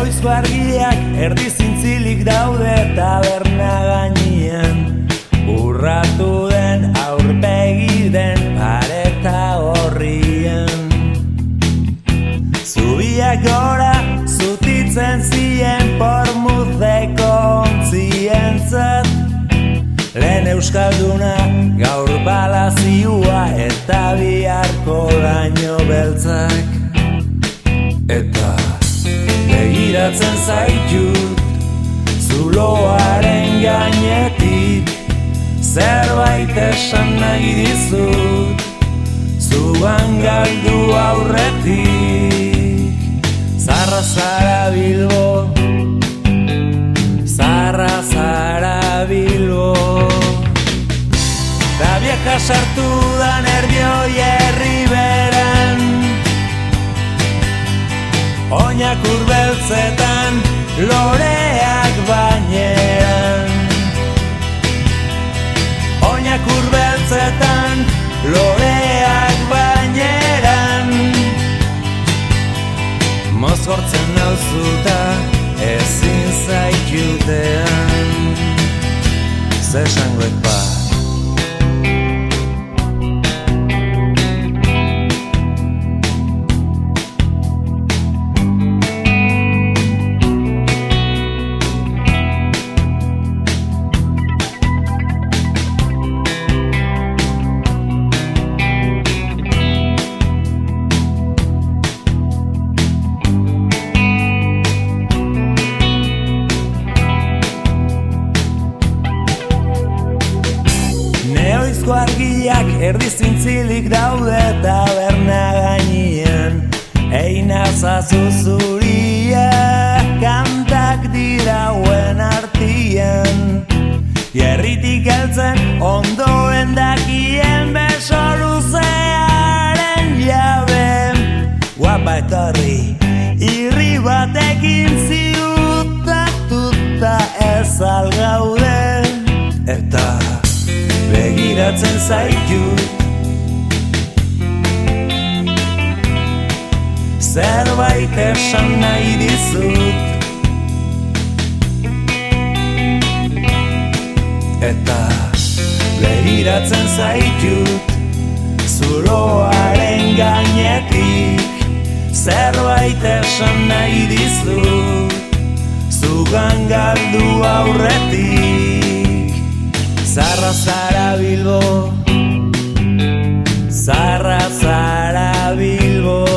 Neoizko argiak erdi zintzilik daude taberna gainean, urratu den aurpegi den pareta horrian. Zubiak gora zutitzen zien pormuzeko ontzientzat, lehen euskalduna gaur balazioa eta biharko laino beltzak. Eta begiratzen zaitut zuloaren gainetik, zerbait esan nahi dizut zugan galdu aurretik. Zarra zara Bilbo, zarra zara Bilbo, ta vieja sartu da Nerbioi herriberan, oinak urbeltzetan, loreak baineran. Oinak urbeltzetan, loreak baineran. Mozgortzen nauzuta ezin zaitutean, zesangoek ba. Neoizko argiak erdi zintzilik daude taberna gainean, einazazu zuria kantak dirauen artian. Jerritik heltzen ondoen dakien beso luzearen jabe, guapa etorri irri batekin ziutatuta ez algaude. Eta begiratzen zaitut zerbait esan nahi dizut. Eta begiratzen zaitut zuloaren gainetik, zerbait esan nahi dizut zugan galdu aurretik. Zarra zara Bilbo, zarra zara Bilbo,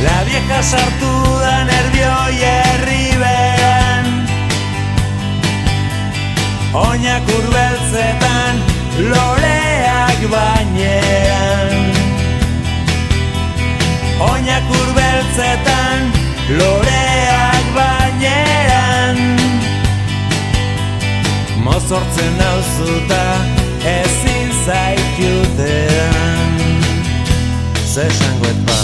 la vieja sartu da Nerbioi herriberan, oinak urbeltzetan, loreak baineran. Oinak urbeltzetan, loreak baineran. Mozortzen nauzuta ezin zaitutean, zesangoet ba.